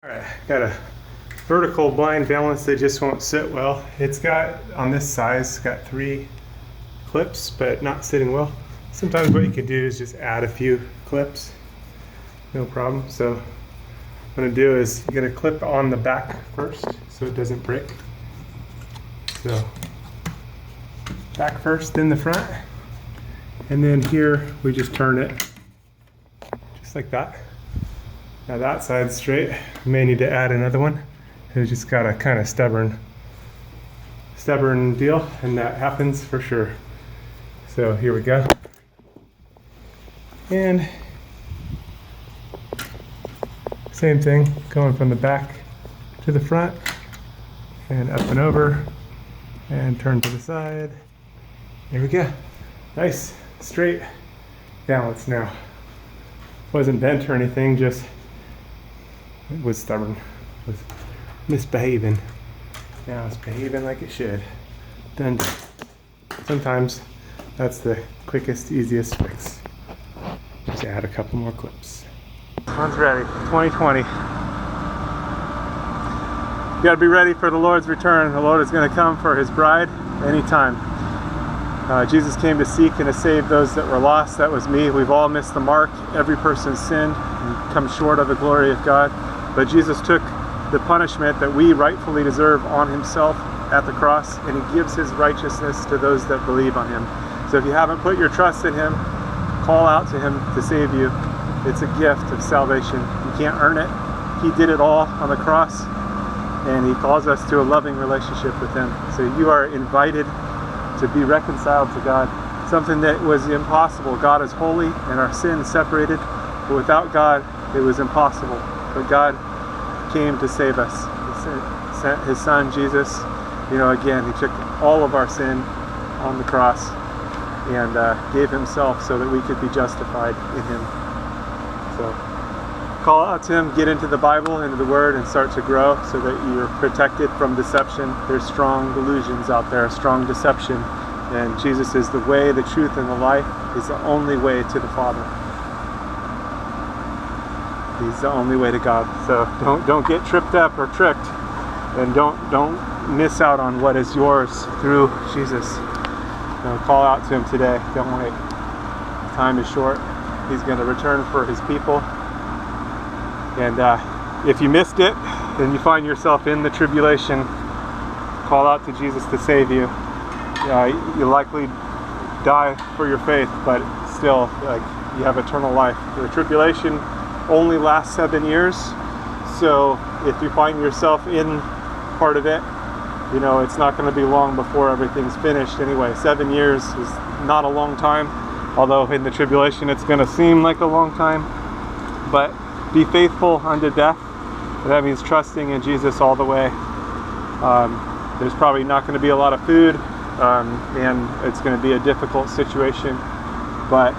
Alright, got a vertical blind valance that just won't sit well. It's got, on this size, it's got 3 clips, but not sitting well. Sometimes what you can do is just add a few clips, no problem. So what I'm going to do is get a clip on the back first so it doesn't break. So back first, then the front, and then here we just turn it just like that. Now that side's straight. We may need to add another one. It's just got a kind of stubborn deal, and that happens for sure. So here we go. And same thing, going from the back to the front, and up and over, and turn to the side. There we go. Nice, straight balance now. Wasn't bent or anything, just it was stubborn, it was misbehaving. Now it's behaving like it should. Done. Sometimes that's the quickest, easiest fix. Just add a couple more clips. One's ready, 2020. You gotta be ready for the Lord's return. The Lord is gonna come for his bride anytime. Jesus came to seek and to save those that were lost. That was me. We've all missed the mark. Every person's sinned and come short of the glory of God. But Jesus took the punishment that we rightfully deserve on himself at the cross, and he gives his righteousness to those that believe on him. So if you haven't put your trust in him, call out to him to save you. It's a gift of salvation. You can't earn it. He did it all on the cross, and he calls us to a loving relationship with him. So you are invited to be reconciled to God, something that was impossible. God is holy and our sins separated, but without God it was impossible. But God came to save us. He sent his son Jesus. Again, he took all of our sin on the cross and gave himself so that we could be justified in him. So call out to him, get into the Bible, into the Word, and start to grow so that you're protected from deception. There's strong delusions out there, strong deception, and Jesus is the way, the truth, and the life. He's the only way to the Father. He's the only way to God. So don't get tripped up or tricked, and don't miss out on what is yours through Jesus. Call out to him today. Don't wait. Time is short. He's going to return for his people. And if you missed it and you find yourself in the tribulation, call out to Jesus to save you. You likely die for your faith, but still, you have eternal life. The tribulation only lasts 7 years, so if you find yourself in part of it, it's not going to be long before everything's finished anyway. 7 years is not a long time, although in the tribulation it's going to seem like a long time. But be faithful unto death. That means trusting in Jesus all the way. There's probably not going to be a lot of food, and it's going to be a difficult situation, but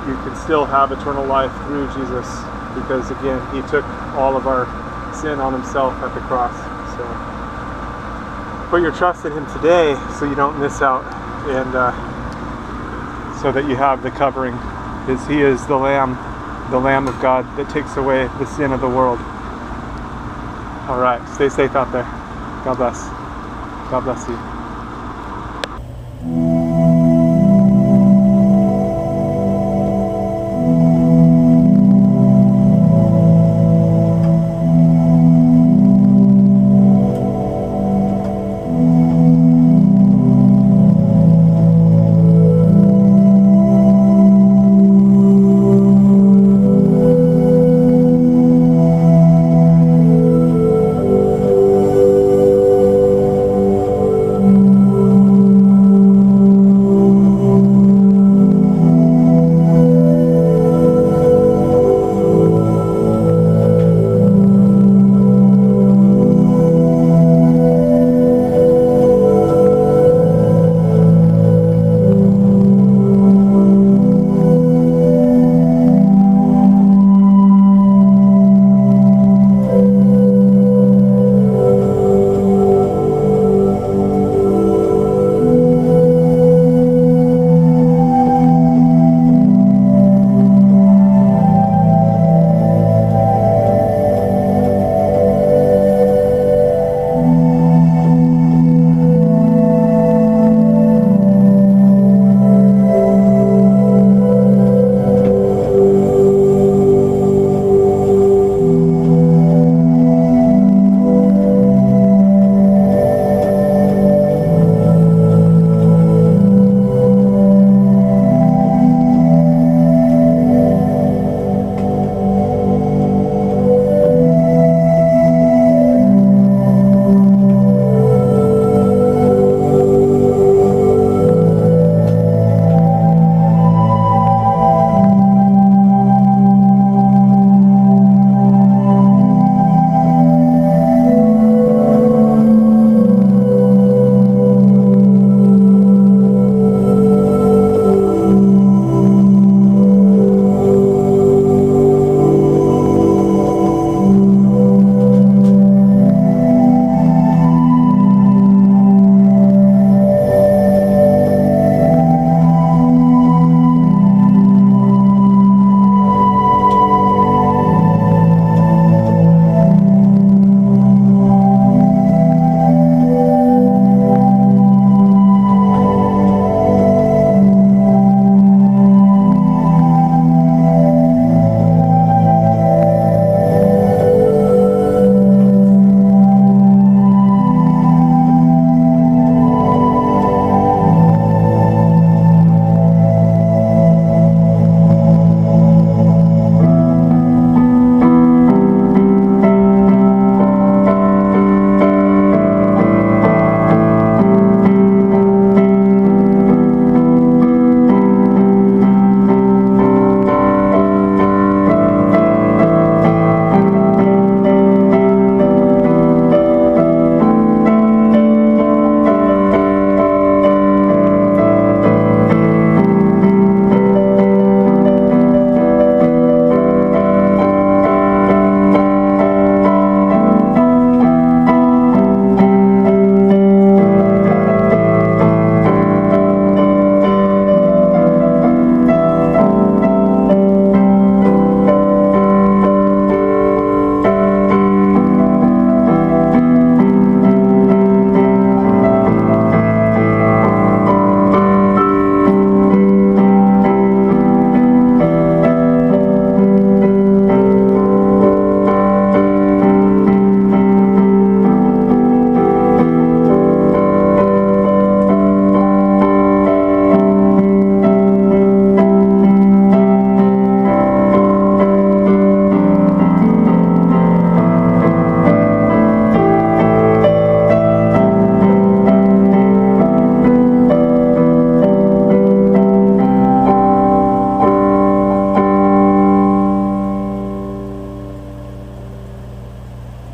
you can still have eternal life through Jesus, because again, he took all of our sin on himself at the cross. So put your trust in him today so you don't miss out, and so that you have the covering. He is the Lamb of God that takes away the sin of the world. All right, stay safe out there. God bless. God bless you.